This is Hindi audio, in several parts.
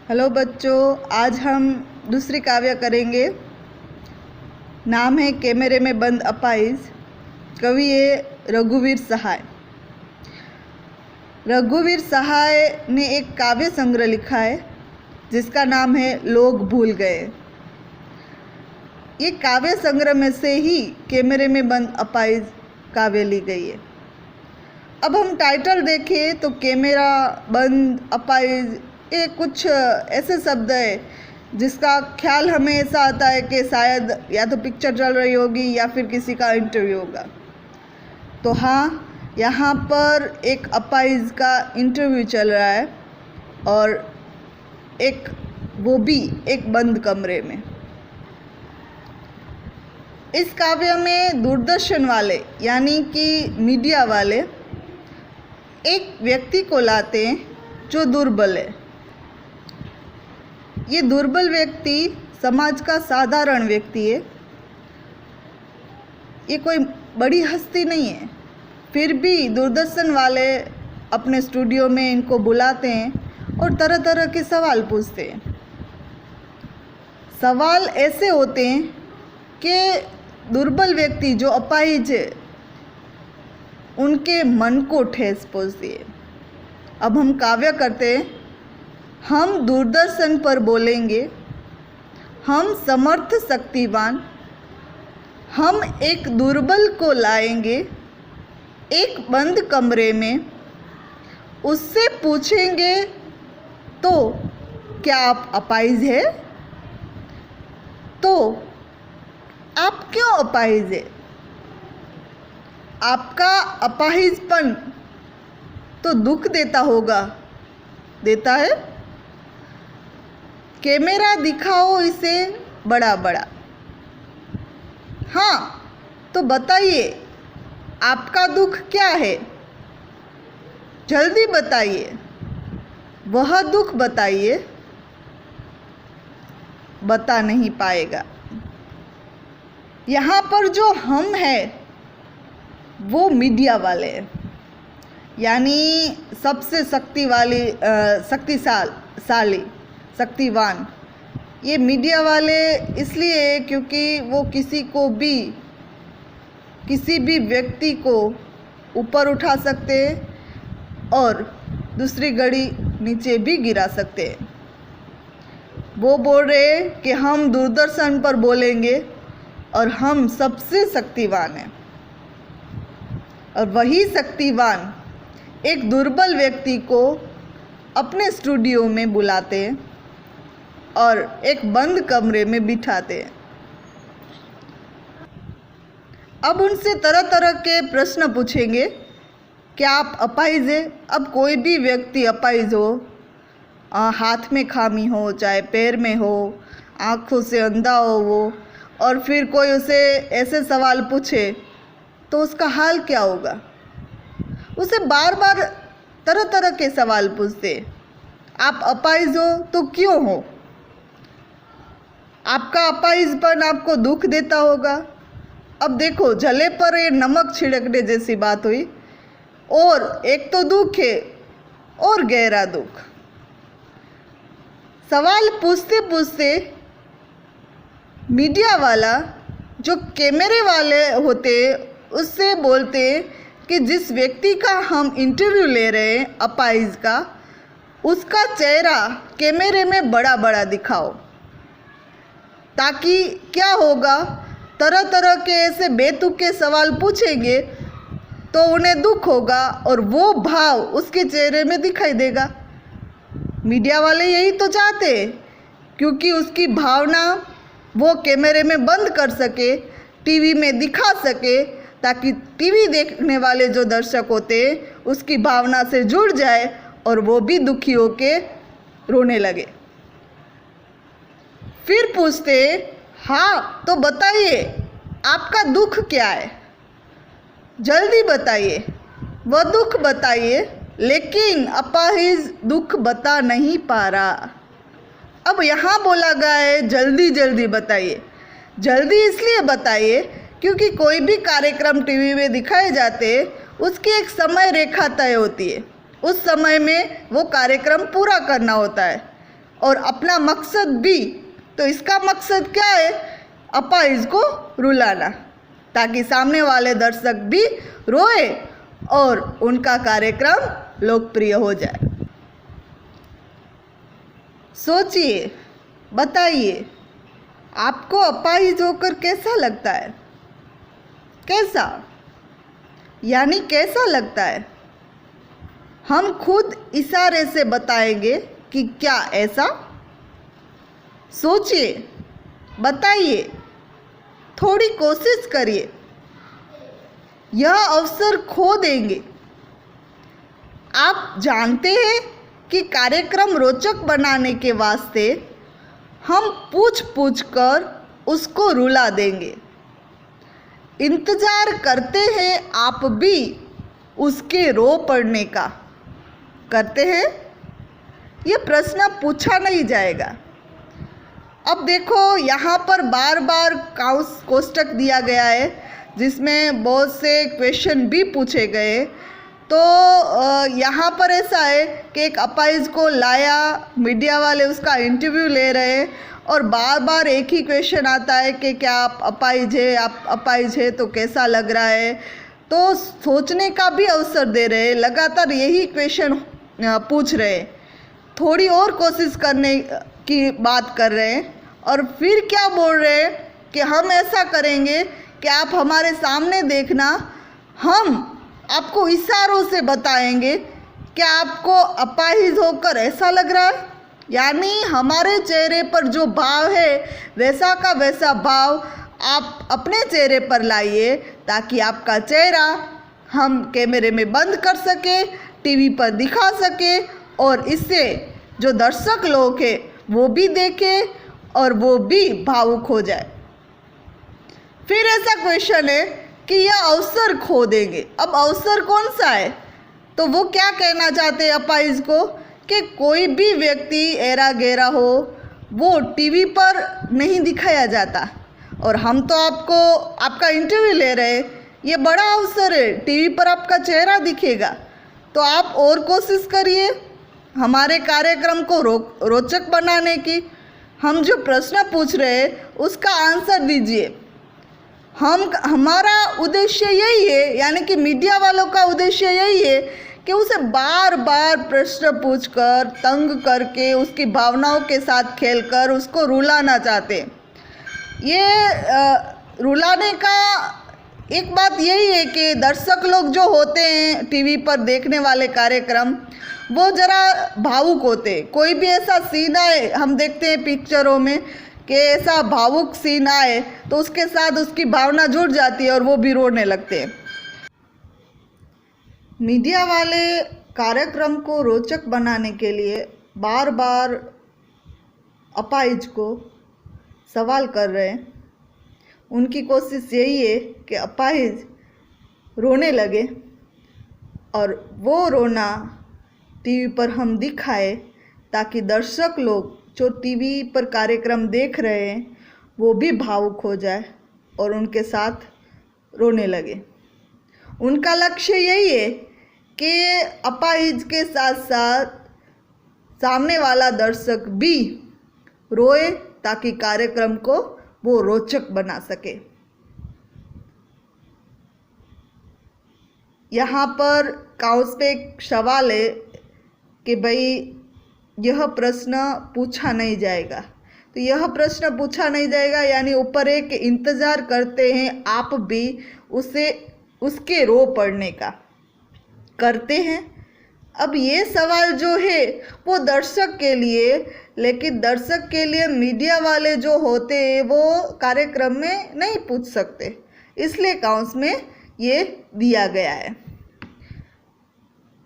हेलो बच्चों, आज हम दूसरी काव्य करेंगे। नाम है कैमरे में बंद अपाइज। कवि है रघुवीर सहाय। रघुवीर सहाय ने एक काव्य संग्रह लिखा है जिसका नाम है लोग भूल गए। ये काव्य संग्रह में से ही कैमरे में बंद अपाइज काव्य ली गई है। अब हम टाइटल देखें तो कैमरा बंद अपाइज, ये कुछ ऐसे शब्द है जिसका ख्याल हमें ऐसा आता है कि शायद या तो पिक्चर चल रही होगी या फिर किसी का इंटरव्यू होगा। तो हाँ, यहाँ पर एक अपाइज का इंटरव्यू चल रहा है और वो भी एक बंद कमरे में। इस काव्य में दूरदर्शन वाले यानी कि मीडिया वाले एक व्यक्ति को लाते हैं जो दुर्बल है। ये दुर्बल व्यक्ति समाज का साधारण व्यक्ति है, ये कोई बड़ी हस्ती नहीं है। फिर भी दूरदर्शन वाले अपने स्टूडियो में इनको बुलाते हैं और तरह तरह के सवाल पूछते हैं। सवाल ऐसे होते हैं कि दुर्बल व्यक्ति जो अपाहिज है उनके मन को ठेस पहुंचती है। अब हम काव्य करते हैं। हम दूरदर्शन पर बोलेंगे, हम समर्थ शक्तिवान, हम एक दुर्बल को लाएंगे एक बंद कमरे में, उससे पूछेंगे तो क्या आप अपाहिज है? तो आप क्यों अपाहिज है? आपका अपाहिजपन तो दुख देता होगा, देता है? कैमरा दिखाओ इसे बड़ा बड़ा। हाँ, तो बताइए आपका दुख क्या है? जल्दी बताइए, वह दुख बताइए। बता नहीं पाएगा। यहाँ पर जो हम हैं वो मीडिया वाले हैं, यानी सबसे शक्तिवान। ये मीडिया वाले इसलिए क्योंकि वो किसी भी व्यक्ति को ऊपर उठा सकते हैं और दूसरी घड़ी नीचे भी गिरा सकते हैं। वो बोल रहे हैं कि हम दूरदर्शन पर बोलेंगे और हम सबसे शक्तिवान हैं, और वही शक्तिवान एक दुर्बल व्यक्ति को अपने स्टूडियो में बुलाते हैं और एक बंद कमरे में बिठाते हैं। अब उनसे तरह तरह के प्रश्न पूछेंगे। क्या आप अपाहिज है? अब कोई भी व्यक्ति अपाहिज हो, हाथ में खामी हो, चाहे पैर में हो, आँखों से अंधा हो वो, और फिर कोई उसे ऐसे सवाल पूछे तो उसका हाल क्या होगा? उसे बार बार तरह तरह के सवाल पूछते। आप अपाहिज हो तो क्यों हो? आपका अपाहिजपन आपको दुख देता होगा। अब देखो, जले पर ये नमक छिड़कने जैसी बात हुई। और एक तो दुख है और गहरा दुख। सवाल पूछते पूछते मीडिया वाला जो कैमरे वाले होते उससे बोलते कि जिस व्यक्ति का हम इंटरव्यू ले रहे हैं अपाहिज का, उसका चेहरा कैमरे में बड़ा बड़ा दिखाओ, ताकि क्या होगा, तरह तरह के ऐसे बेतुके सवाल पूछेंगे तो उन्हें दुख होगा और वो भाव उसके चेहरे में दिखाई देगा। मीडिया वाले यही तो चाहते हैं, क्योंकि उसकी भावना वो कैमरे में बंद कर सके, टीवी में दिखा सके, ताकि टीवी देखने वाले जो दर्शक होते हैं उसकी भावना से जुड़ जाए और वो भी दुखी होके रोने लगे। फिर पूछते, हाँ तो बताइए आपका दुख क्या है? जल्दी बताइए, वह दुख बताइए। लेकिन अपाहिज दुख बता नहीं पा रहा। अब यहाँ बोला गया है जल्दी जल्दी बताइए। जल्दी इसलिए बताइए क्योंकि कोई भी कार्यक्रम टीवी में दिखाए जाते उसकी एक समय रेखा तय होती है। उस समय में वो कार्यक्रम पूरा करना होता है और अपना मकसद भी। तो इसका मकसद क्या है? अपाहिज को रुलाना, ताकि सामने वाले दर्शक भी रोए और उनका कार्यक्रम लोकप्रिय हो जाए। सोचिए, बताइए, आपको अपाहिज होकर कैसा लगता है? कैसा यानी कैसा लगता है? हम खुद इशारे से बताएंगे कि क्या ऐसा? सोचिए, बताइए, थोड़ी कोशिश करिए। यह अवसर खो देंगे। आप जानते हैं कि कार्यक्रम रोचक बनाने के वास्ते हम पूछ पूछ कर उसको रुला देंगे। इंतज़ार करते हैं आप भी उसके रो पड़ने का? करते हैं? ये प्रश्न पूछा नहीं जाएगा। अब देखो, यहाँ पर बार बार कोष्टक दिया गया है जिसमें बहुत से क्वेश्चन भी पूछे गए। तो यहाँ पर ऐसा है कि एक अपाहिज को लाया, मीडिया वाले उसका इंटरव्यू ले रहे हैं और बार बार एक ही क्वेश्चन आता है कि क्या आप अपाहिज है, आप अपाहिज है तो कैसा लग रहा है। तो सोचने का भी अवसर दे रहे हैं, लगातार यही क्वेश्चन पूछ रहे हैं, थोड़ी और कोशिश करने की बात कर रहे हैं और फिर क्या बोल रहे हैं कि हम ऐसा करेंगे कि आप हमारे सामने देखना, हम आपको इशारों से बताएंगे कि आपको अपाहिज होकर ऐसा लग रहा है। यानी हमारे चेहरे पर जो भाव है वैसा का वैसा भाव आप अपने चेहरे पर लाइए, ताकि आपका चेहरा हम कैमरे में बंद कर सके, टीवी पर दिखा सके और इससे जो दर्शक लोग हैं वो भी देखें और वो भी भावुक हो जाए। फिर ऐसा क्वेश्चन है कि यह अवसर खो देंगे। अब अवसर कौन सा है? तो वो क्या कहना चाहते हैं अपाहिज को कि कोई भी व्यक्ति ऐरा गैरा हो वो टीवी पर नहीं दिखाया जाता, और हम तो आपका इंटरव्यू ले रहे हैं, ये बड़ा अवसर है, टीवी पर आपका चेहरा दिखेगा। तो आप और कोशिश करिए हमारे कार्यक्रम को रोचक बनाने की। हम जो प्रश्न पूछ रहे हैं उसका आंसर दीजिए। हमारा उद्देश्य यही है, यानी कि मीडिया वालों का उद्देश्य यही है कि उसे बार बार प्रश्न पूछकर, तंग करके, उसकी भावनाओं के साथ खेलकर उसको रुलाना चाहते हैं। ये रुलाने का एक बात यही है कि दर्शक लोग जो होते हैं टीवी पर देखने वाले कार्यक्रम, वो ज़रा भावुक होते हैं। कोई भी ऐसा सीन आए, हम देखते हैं पिक्चरों में कि ऐसा भावुक सीन आए तो उसके साथ उसकी भावना जुड़ जाती है और वो भी रोने लगते हैं। मीडिया वाले कार्यक्रम को रोचक बनाने के लिए बार बार अपाहिज को सवाल कर रहे हैं। उनकी कोशिश यही है कि अपाहिज रोने लगे और वो रोना टीवी पर हम दिखाए, ताकि दर्शक लोग जो टीवी पर कार्यक्रम देख रहे हैं वो भी भावुक हो जाए और उनके साथ रोने लगे। उनका लक्ष्य यही है कि अपाहिज के साथ साथ सामने वाला दर्शक भी रोए, ताकि कार्यक्रम को वो रोचक बना सके। यहाँ पर काउंस पे एक सवाल है कि भाई यह प्रश्न पूछा नहीं जाएगा। तो यह प्रश्न पूछा नहीं जाएगा यानी ऊपर एक इंतज़ार करते हैं आप भी उसके रो पड़ने का करते हैं। अब ये सवाल जो है वो दर्शक के लिए, लेकिन दर्शक के लिए मीडिया वाले जो होते हैं वो कार्यक्रम में नहीं पूछ सकते, इसलिए काउंस में ये दिया गया है।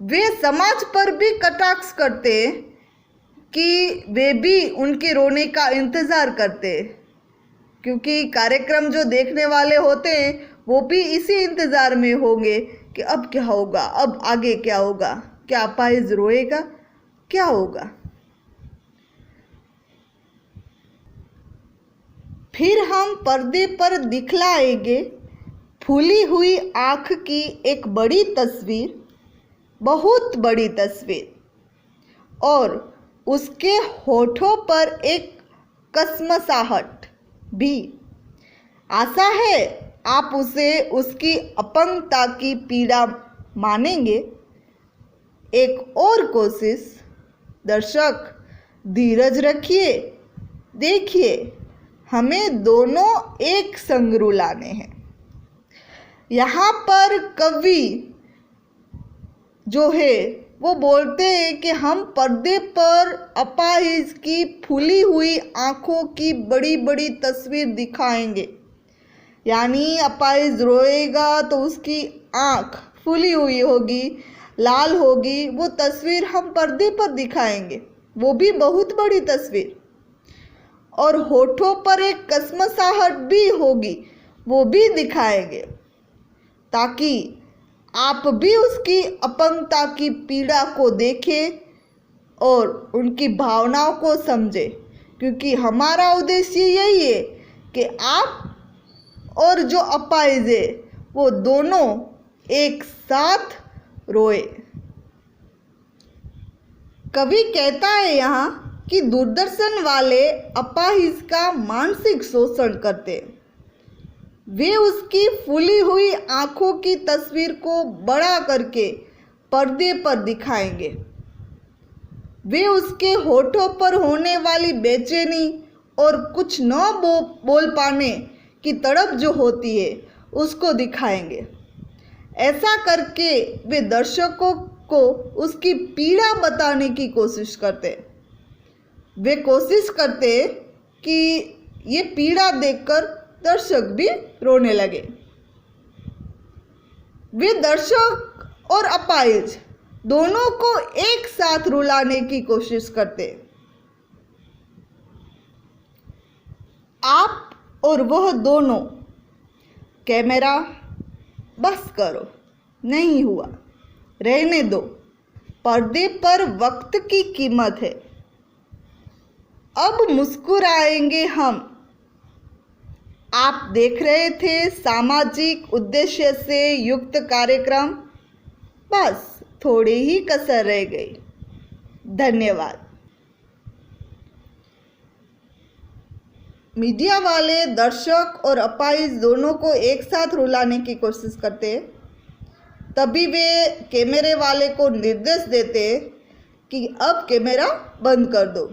वे समाज पर भी कटाक्ष करते कि वे भी उनके रोने का इंतज़ार करते, क्योंकि कार्यक्रम जो देखने वाले होते हैं वो भी इसी इंतज़ार में होंगे कि अब क्या होगा, अब आगे क्या होगा, क्या अपाहिज रोएगा, क्या होगा। फिर हम पर्दे पर दिखलाएंगे फूली हुई आँख की एक बड़ी तस्वीर, बहुत बड़ी तस्वीर, और उसके होठों पर एक कसमसाहट भी। आशा है आप उसे उसकी अपंगता की पीड़ा मानेंगे। एक और कोशिश। दर्शक धीरज रखिए, देखिए हमें दोनों एक संग रुलाने हैं। यहाँ पर कवि जो है वो बोलते हैं कि हम पर्दे पर अपाहिज की फूली हुई आँखों की बड़ी बड़ी तस्वीर दिखाएंगे। यानी अपाहिज रोएगा तो उसकी आँख फूली हुई होगी, लाल होगी, वो तस्वीर हम पर्दे पर दिखाएंगे, वो भी बहुत बड़ी तस्वीर। और होठों पर एक कसमसाहट भी होगी, वो भी दिखाएंगे, ताकि आप भी उसकी अपंगता की पीड़ा को देखें और उनकी भावनाओं को समझें। क्योंकि हमारा उद्देश्य यही है कि आप और जो अपाहिज है वो दोनों एक साथ रोए। कवि कहता है यहाँ कि दूरदर्शन वाले अपाहिज का मानसिक शोषण करते हैं। वे उसकी फूली हुई आँखों की तस्वीर को बड़ा करके पर्दे पर दिखाएंगे। वे उसके होठों पर होने वाली बेचैनी और कुछ न बोल पाने की तड़प जो होती है उसको दिखाएंगे। ऐसा करके वे दर्शकों को उसकी पीड़ा बताने की कोशिश करते हैं। वे कोशिश करते कि ये पीड़ा देखकर दर्शक भी रोने लगे। वे दर्शक और अपाहिज दोनों को एक साथ रुलाने की कोशिश करते। आप और वह दोनों। कैमरा बस करो, नहीं हुआ, रहने दो। पर्दे पर वक्त की कीमत है। अब मुस्कुराएंगे हम। आप देख रहे थे सामाजिक उद्देश्य से युक्त कार्यक्रम। बस थोड़ी ही कसर रह गई। धन्यवाद। मीडिया वाले दर्शक और अपाहिज दोनों को एक साथ रुलाने की कोशिश करते हैं। तभी वे कैमरे वाले को निर्देश देते कि अब कैमरा बंद कर दो।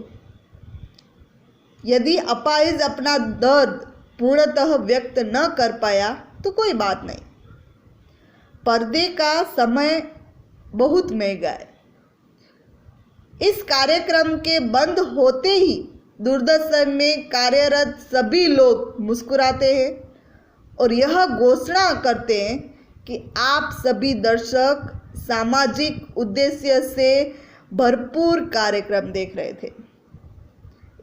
यदि अपाहिज अपना दर्द पूर्णतः व्यक्त न कर पाया तो कोई बात नहीं। पर्दे का समय बहुत महंगा है। इस कार्यक्रम के बंद होते ही दूरदर्शन में कार्यरत सभी लोग मुस्कुराते हैं और यह घोषणा करते हैं कि आप सभी दर्शक सामाजिक उद्देश्य से भरपूर कार्यक्रम देख रहे थे।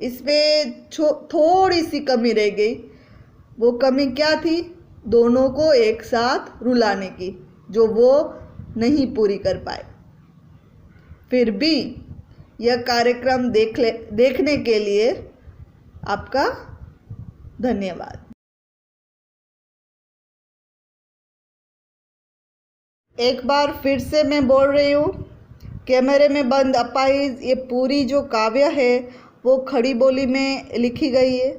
इसमें थोड़ी सी कमी रह गई। वो कमी क्या थी? दोनों को एक साथ रुलाने की, जो वो नहीं पूरी कर पाए। फिर भी यह कार्यक्रम देखने के लिए आपका धन्यवाद। एक बार फिर से मैं बोल रही हूँ, कैमरे में बंद अपाहिज ये पूरी जो काव्य है वो खड़ी बोली में लिखी गई है।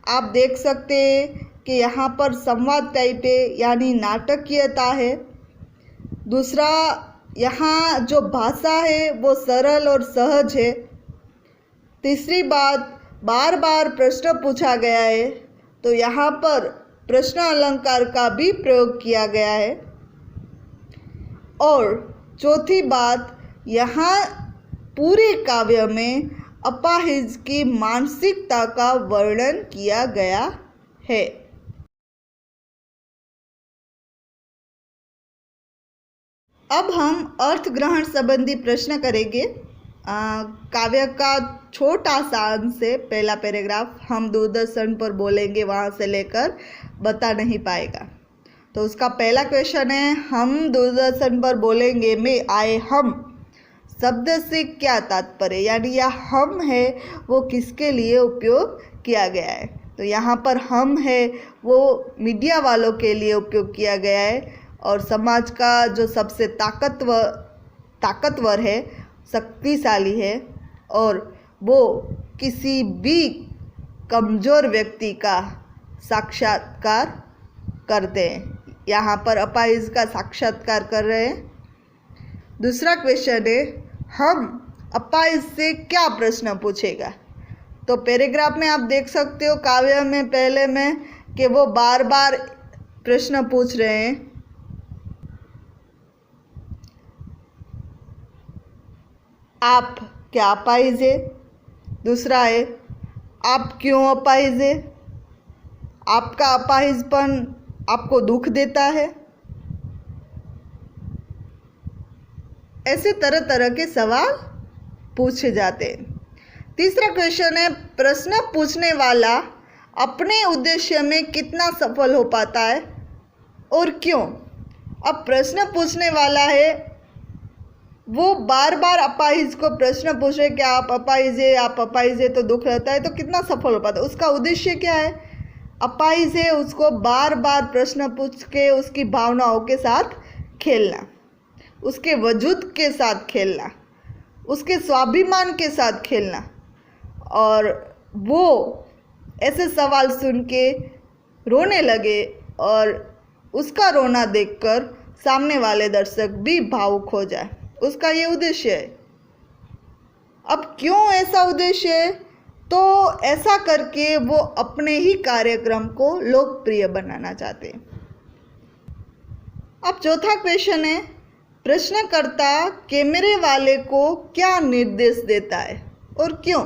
आप देख सकते हैं कि यहाँ पर संवाद टाइप है, यानी नाटकीयता है। दूसरा, यहाँ जो भाषा है वो सरल और सहज है। तीसरी बात, बार बार प्रश्न पूछा गया है, तो यहाँ पर प्रश्न अलंकार का भी प्रयोग किया गया है। और चौथी बात, यहाँ पूरे काव्य में अपाहिज की मानसिकता का वर्णन किया गया है। अब हम अर्थ ग्रहण संबंधी प्रश्न करेंगे। काव्य का छोटा सा अंश है, पहला पैराग्राफ हम दूरदर्शन पर बोलेंगे, वहाँ से लेकर बता नहीं पाएगा। तो उसका पहला क्वेश्चन है, हम दूरदर्शन पर बोलेंगे में आए हम शब्द से क्या तात्पर्य, यानी यह हम है वो किसके लिए उपयोग किया गया है। तो यहाँ पर हम है वो मीडिया वालों के लिए उपयोग किया गया है और समाज का जो सबसे ताकतवर है, शक्तिशाली है, और वो किसी भी कमज़ोर व्यक्ति का साक्षात्कार करते हैं। यहाँ पर अपाहिज का साक्षात्कार कर रहे हैं। दूसरा क्वेश्चन है, हम अपाहिज से क्या प्रश्न पूछेगा। तो पैराग्राफ में आप देख सकते हो काव्य में पहले में कि वो बार बार प्रश्न पूछ रहे हैं। आप क्या अपाहिज है। दूसरा है, आप क्यों अपाहिज है। आपका अपाहिजपन आपको दुख देता है। ऐसे तरह तरह के सवाल पूछे जाते हैं। तीसरा क्वेश्चन है, प्रश्न पूछने वाला अपने उद्देश्य में कितना सफल हो पाता है और क्यों। अब प्रश्न पूछने वाला है, वो बार बार अपाहिज को प्रश्न पूछ रहे कि आप अपाहिज है, आप अपाहिज है, तो दुख रहता है, तो कितना सफल हो पाता है। उसका उद्देश्य क्या है। अपाहिज है उसको बार बार प्रश्न पूछ के उसकी भावनाओं के साथ खेलना, उसके वजूद के साथ खेलना, उसके स्वाभिमान के साथ खेलना, और वो ऐसे सवाल सुन के रोने लगे और उसका रोना देखकर सामने वाले दर्शक भी भावुक हो जाए। उसका ये उद्देश्य है। अब क्यों ऐसा उद्देश्य है, तो ऐसा करके वो अपने ही कार्यक्रम को लोकप्रिय बनाना चाहते हैं। अब चौथा क्वेश्चन है, प्रश्नकर्ता कैमरे वाले को क्या निर्देश देता है और क्यों।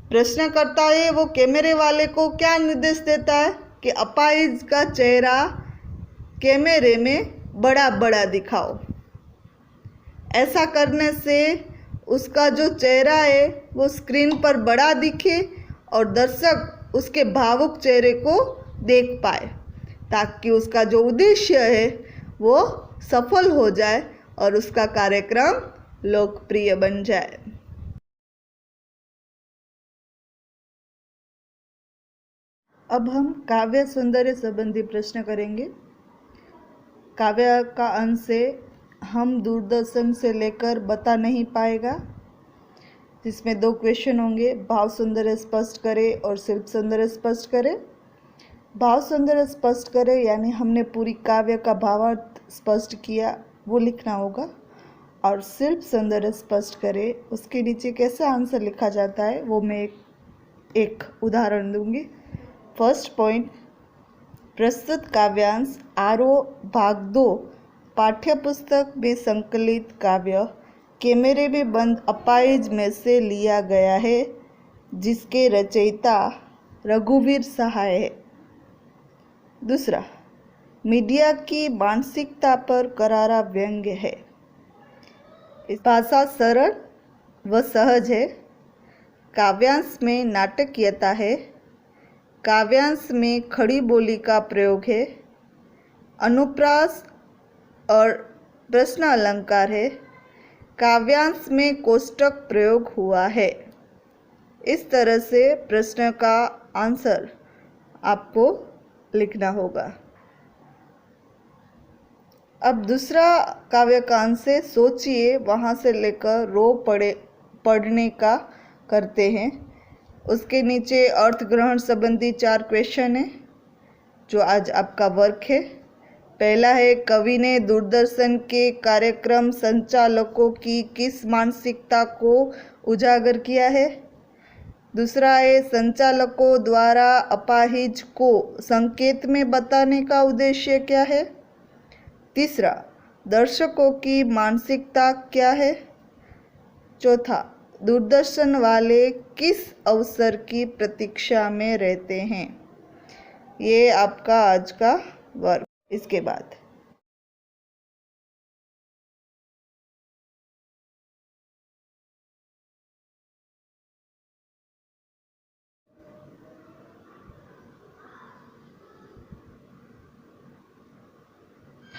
प्रश्नकर्ता है वो कैमरे वाले को क्या निर्देश देता है कि अपाहिज का चेहरा कैमरे में बड़ा बड़ा दिखाओ। ऐसा करने से उसका जो चेहरा है वो स्क्रीन पर बड़ा दिखे और दर्शक उसके भावुक चेहरे को देख पाए, ताकि उसका जो उद्देश्य है वो सफल हो जाए और उसका कार्यक्रम लोकप्रिय बन जाए। अब हम काव्य सौंदर्य संबंधी प्रश्न करेंगे। काव्य का अंश है, हम दूरदर्शन से लेकर बता नहीं पाएगा, जिसमें 2 क्वेश्चन होंगे, भाव सौंदर्य स्पष्ट करें और शिल्प सौंदर्य स्पष्ट करें। भाव सौंदर्य स्पष्ट करें यानी हमने पूरी काव्य का भावार्थ स्पष्ट किया, वो लिखना होगा। और शिल्प सौंदर्य स्पष्ट करें, उसके नीचे कैसा आंसर लिखा जाता है वो मैं एक उदाहरण दूंगी। फर्स्ट पॉइंट, प्रस्तुत काव्यांश आरोह भाग 2 पाठ्यपुस्तक में संकलित काव्य कैमरे में बंद अपाहिज में से लिया गया है, जिसके रचयिता रघुवीर सहाय है। दूसरा, मीडिया की मानसिकता पर करारा व्यंग्य है। इस भाषा सरल व सहज है। काव्यांश में नाटकीयता है। काव्यांश में खड़ी बोली का प्रयोग है। अनुप्रास और प्रश्न अलंकार है। काव्यांश में कोष्टक प्रयोग हुआ है। इस तरह से प्रश्न का आंसर आपको लिखना होगा। अब दूसरा काव्य का अंश है, सोचिए, वहाँ से लेकर रो पढ़ने का करते हैं। उसके नीचे अर्थ ग्रहण संबंधी 4 क्वेश्चन है, जो आज आपका वर्क है। पहला है, कवि ने दूरदर्शन के कार्यक्रम संचालकों की किस मानसिकता को उजागर किया है। दूसरा है, संचालकों द्वारा अपाहिज को संकेत में बताने का उद्देश्य क्या है। तीसरा, दर्शकों की मानसिकता क्या है। चौथा, दूरदर्शन वाले किस अवसर की प्रतीक्षा में रहते हैं। ये आपका आज का वर्क। इसके बाद